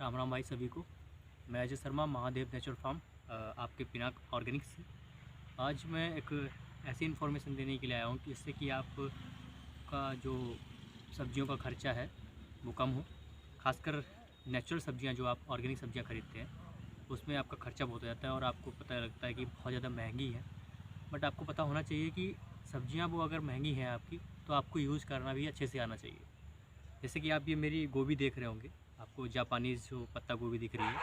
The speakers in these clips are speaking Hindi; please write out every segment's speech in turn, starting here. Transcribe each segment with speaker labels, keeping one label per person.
Speaker 1: राम राम भाई सभी को। मैं अजय शर्मा, महादेव नेचुरल फार्म, आपके पिनाक ऑर्गेनिक्स से। आज मैं एक ऐसी इन्फॉर्मेशन देने के लिए आया हूँ कि इससे कि आपका जो सब्जियों का खर्चा है वो कम हो। खासकर नेचुरल सब्जियाँ जो आप ऑर्गेनिक सब्जियाँ खरीदते हैं उसमें आपका खर्चा बहुत हो जाता है और आपको पता लगता है कि बहुत ज़्यादा महंगी है। बट आपको पता होना चाहिए कि सब्जियाँ वो अगर महंगी हैं आपकी, तो आपको यूज़ करना भी अच्छे से आना चाहिए। जैसे कि आप ये मेरी गोभी देख रहे होंगे, आपको जापानीज़ जो पत्ता गोभी दिख रही है,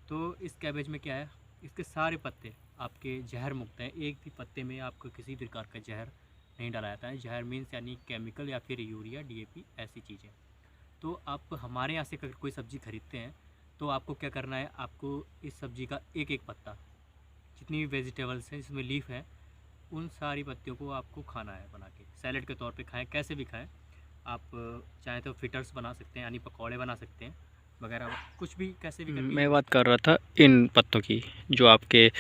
Speaker 1: तो इस कैबेज में क्या है, इसके सारे पत्ते आपके जहर मुक्त हैं। एक भी पत्ते में आपको किसी प्रकार का जहर नहीं डाला जाता है। जहर मीन्स यानी केमिकल या फिर यूरिया, डीएपी ऐसी चीज़ें। तो आप हमारे यहाँ से अगर कोई सब्ज़ी खरीदते हैं तो आपको क्या करना है, आपको इस सब्ज़ी का एक एक पत्ता, जितनी भी वेजिटेबल्स हैं जिसमें लीफ है, उन सारी पत्तियों को आपको खाना है। बना के सैलेड के तौर पे खाएं, कैसे भी खाएं। आप चाहें तो फिटर्स बना सकते हैं यानी पकौड़े बना सकते हैं वगैरह, कुछ भी कैसे भी करके
Speaker 2: मैं
Speaker 1: यूज़
Speaker 2: बात
Speaker 1: करें।
Speaker 2: कर रहा था इन पत्तों की, जो आपके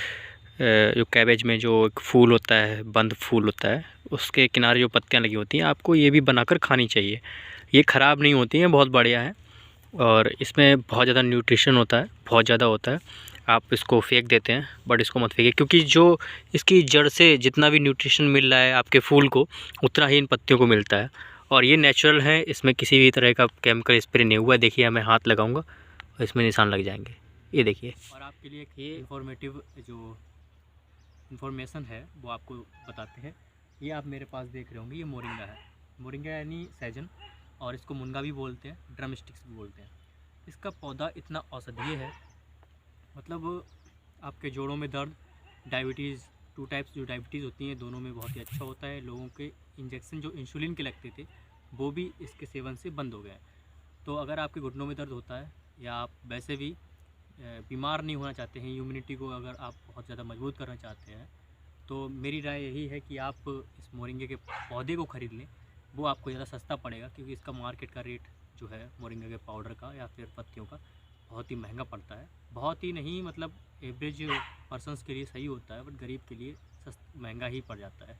Speaker 2: जो कैबेज में जो एक फूल होता है, बंद फूल होता है, उसके किनारे जो पत्तियां लगी होती हैं, आपको ये भी बनाकर खानी चाहिए। ये ख़राब नहीं होती हैं, बहुत बढ़िया है। और इसमें बहुत ज़्यादा न्यूट्रिशन होता है, बहुत ज़्यादा होता है। आप इसको फेंक देते हैं, बट इसको मत फेंकिए, क्योंकि जो इसकी जड़ से जितना भी न्यूट्रिशन मिल रहा है आपके फूल को, उतना ही इन पत्तियों को मिलता है। और ये नेचुरल है, इसमें किसी भी तरह का केमिकल स्प्रे नहीं हुआ है। देखिए, मैं हाथ लगाऊंगा और इसमें निशान लग जाएंगे, ये देखिए।
Speaker 1: और आपके लिए एक
Speaker 2: ये
Speaker 1: इन्फॉर्मेटिव जो इन्फॉर्मेशन है वो आपको बताते हैं। ये आप मेरे पास देख रहे होंगे, ये मोरिंगा है। मोरिंगा यानी सहजन, और इसको मुनगा भी बोलते हैं, ड्रम स्टिक्स भी बोलते हैं। इसका पौधा इतना औषधीय है, मतलब आपके जोड़ों में दर्द, डायबिटीज़, टू टाइप्स जो डायबिटीज़ होती हैं दोनों में बहुत ही अच्छा होता है। लोगों के इंजेक्शन जो इंसुलिन के लगते थे वो भी इसके सेवन से बंद हो गए हैं। तो अगर आपके घुटनों में दर्द होता है या आप वैसे भी बीमार नहीं होना चाहते हैं, इम्यूनिटी को अगर आप बहुत ज़्यादा मजबूत करना चाहते हैं, तो मेरी राय यही है कि आप इस मोरिंगे के पौधे को ख़रीद लें। वो आपको ज़्यादा सस्ता पड़ेगा, क्योंकि इसका मार्केट का रेट जो है मोरिंगा के पाउडर का या फिर पत्तियों का बहुत ही महंगा पड़ता है। बहुत ही नहीं, मतलब एवरेज पर्सनस के लिए सही होता है, बट गरीब के लिए महंगा ही पड़ जाता है।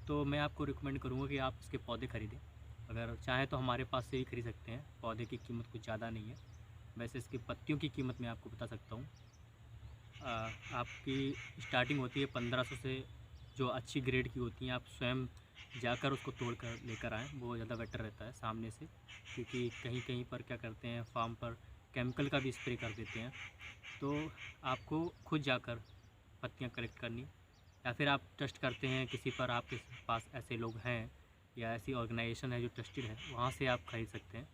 Speaker 1: तो मैं आपको रिकमेंड करूँगा कि आप इसके पौधे ख़रीदें। अगर चाहें तो हमारे पास से भी खरीद सकते हैं। पौधे की कीमत कुछ ज़्यादा नहीं है। वैसे इसकी पत्तियों की कीमत मैं आपको बता सकता हूँ। आपकी स्टार्टिंग होती है 1500 से। जो अच्छी ग्रेड की होती हैं आप स्वयं जाकर उसको तोड़ कर लेकर आएँ, वो ज़्यादा बेटर रहता है सामने से। क्योंकि कहीं कहीं पर क्या करते हैं, फार्म पर केमिकल का भी स्प्रे कर देते हैं। तो आपको खुद जाकर पत्तियाँ कलेक्ट करनी, या फिर आप ट्रस्ट करते हैं किसी पर, आपके पास ऐसे लोग हैं या ऐसी ऑर्गेनाइजेशन है जो ट्रस्टेड है, वहाँ से आप खरीद सकते हैं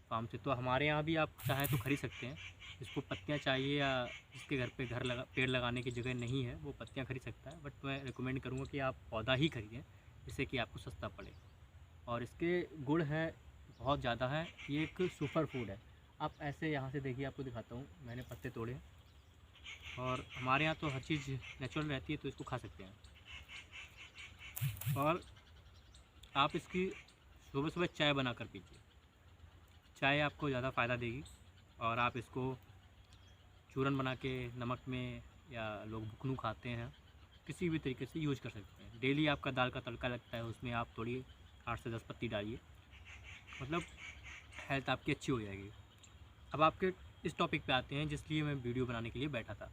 Speaker 1: फार्म से। तो हमारे यहाँ भी आप चाहें तो खरीद सकते हैं। जिसको पत्तियाँ चाहिए या जिसके घर पे पेड़ लगाने की जगह नहीं है, वो पत्तियाँ खरीद सकता है। बट मैं रिकमेंड करूँगा कि आप पौधा ही खरीदें, जिससे कि आपको सस्ता पड़े। और इसके गुण हैं बहुत ज़्यादा है। ये एक सुपर फूड है। आप ऐसे यहाँ से देखिए, आपको दिखाता हूँ, मैंने पत्ते तोड़े हैं। और हमारे यहाँ तो हर चीज़ नेचुरल रहती है, तो इसको खा सकते हैं। और आप इसकी सुबह सुबह चाय बनाकर पीजिए, चाय आपको ज़्यादा फ़ायदा देगी। और आप इसको चूरन बना के नमक में, या लोग भुकनू खाते हैं, किसी भी तरीके से यूज़ कर सकते हैं। डेली आपका दाल का तड़का लगता है, उसमें आप थोड़ी 8 से 10 पत्ती डालिए, मतलब हेल्थ आपकी अच्छी हो जाएगी। अब आपके इस टॉपिक पे आते हैं जिसलिए मैं वीडियो बनाने के लिए बैठा था।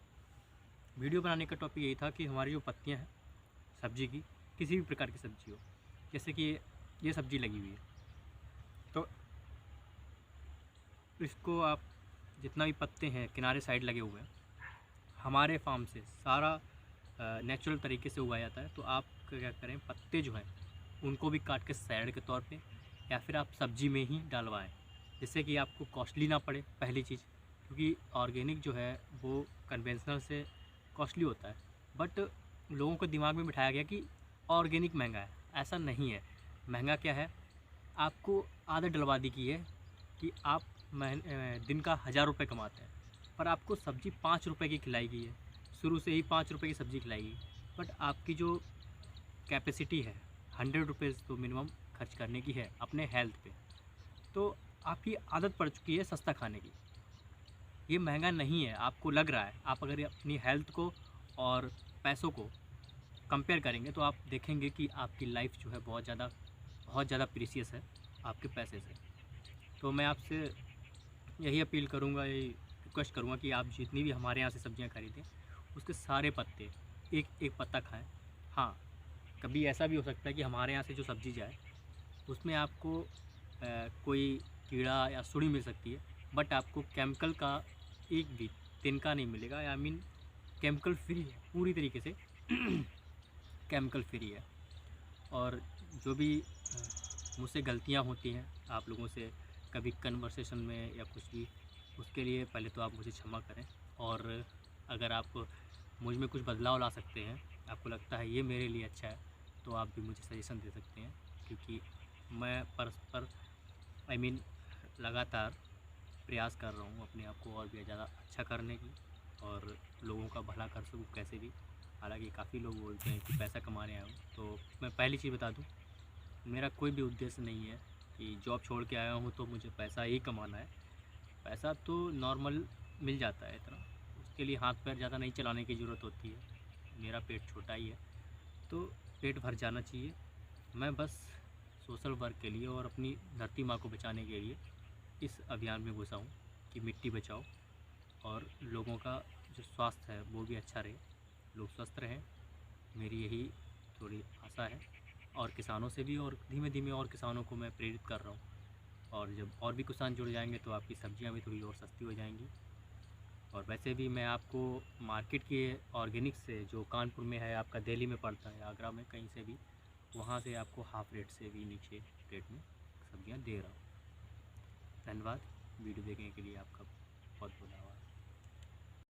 Speaker 1: वीडियो बनाने का टॉपिक यही था कि हमारी जो पत्तियाँ हैं सब्ज़ी की, किसी भी प्रकार की सब्ज़ी हो, जैसे कि ये सब्ज़ी लगी हुई है, तो इसको आप जितना भी पत्ते हैं किनारे साइड लगे हुए हैं, हमारे फार्म से सारा नेचुरल तरीके से उगाया जाता है। तो आप क्या करें, पत्ते जो हैं उनको भी काट के सैलड के तौर पे या फिर आप सब्जी में ही डालवाएं, जिससे कि आपको कॉस्टली ना पड़े पहली चीज़। क्योंकि ऑर्गेनिक जो है वो कन्वेंशनल से कॉस्टली होता है। बट लोगों को दिमाग में बिठाया गया कि ऑर्गेनिक महंगा है। ऐसा नहीं है। महंगा क्या है, आपको आदत डलवा दी गई है कि आप दिन का 1000 रुपये कमाते हैं, पर आपको सब्ज़ी 5 रुपये की खिलाई गई है। शुरू से ही 5 रुपये की सब्ज़ी खिलाई गई। बट आपकी जो कैपेसिटी है 100 रुपीज़ तो मिनिमम खर्च करने की है अपने हेल्थ पे। तो आपकी आदत पड़ चुकी है सस्ता खाने की। ये महंगा नहीं है, आपको लग रहा है। आप अगर अपनी हेल्थ को और पैसों को कंपेयर करेंगे तो आप देखेंगे कि आपकी लाइफ जो है बहुत ज़्यादा प्रीसियस है आपके पैसे से। तो मैं आपसे यही अपील करूँगा, यही रिक्वेस्ट करूँगा कि आप जितनी भी हमारे यहाँ से सब्जियाँ खरीदें उसके सारे पत्ते एक एक पत्ता खाएं। हाँ, कभी ऐसा भी हो सकता है कि हमारे यहाँ से जो सब्ज़ी जाए उसमें आपको कोई कीड़ा या सुड़ी मिल सकती है, बट आपको केमिकल का एक भी तिनका नहीं मिलेगा। आई मीन केमिकल फ्री है, पूरी तरीके से केमिकल फ्री है। और जो भी मुझसे गलतियाँ होती हैं आप लोगों से कभी कन्वर्सेशन में या कुछ भी, उसके लिए पहले तो आप मुझे क्षमा करें। और अगर आप मुझ में कुछ बदलाव ला सकते हैं, आपको लगता है ये मेरे लिए अच्छा है, तो आप भी मुझे सजेशन दे सकते हैं, क्योंकि मैं परस्पर आई मीन लगातार प्रयास कर रहा हूँ अपने आप को और भी ज़्यादा अच्छा करने की और लोगों का भला कर सकूँ कैसे भी। हालांकि काफ़ी लोग बोलते हैं कि पैसा कमाने आया हूँ, तो मैं पहली चीज़ बता दूँ, मेरा कोई भी उद्देश्य नहीं है कि जॉब छोड़ के आया हूँ तो मुझे पैसा ही कमाना है। पैसा तो नॉर्मल मिल जाता है इतना, उसके लिए हाथ पैर ज़्यादा नहीं चलाने की ज़रूरत होती है। मेरा पेट छोटा ही है, तो पेट भर जाना चाहिए। मैं बस सोशल वर्क के लिए और अपनी धरती माँ को बचाने के लिए इस अभियान में घुसा हूँ कि मिट्टी बचाओ और लोगों का जो स्वास्थ्य है वो भी अच्छा रहे, लोग स्वस्थ रहें। मेरी यही थोड़ी आशा है, और किसानों से भी, और धीमे धीमे और किसानों को मैं प्रेरित कर रहा हूँ। और जब और भी किसान जुड़ जाएंगे तो आपकी सब्जियां भी थोड़ी और सस्ती हो जाएंगी। और वैसे भी मैं आपको मार्केट के ऑर्गेनिक से, जो कानपुर में है, आपका दिल्ली में पड़ता है, आगरा में, कहीं से भी, वहाँ से आपको हाफ़ रेट से भी नीचे रेट में सब्जियां दे रहा हूँ। धन्यवाद वीडियो देखने के लिए, आपका बहुत बहुत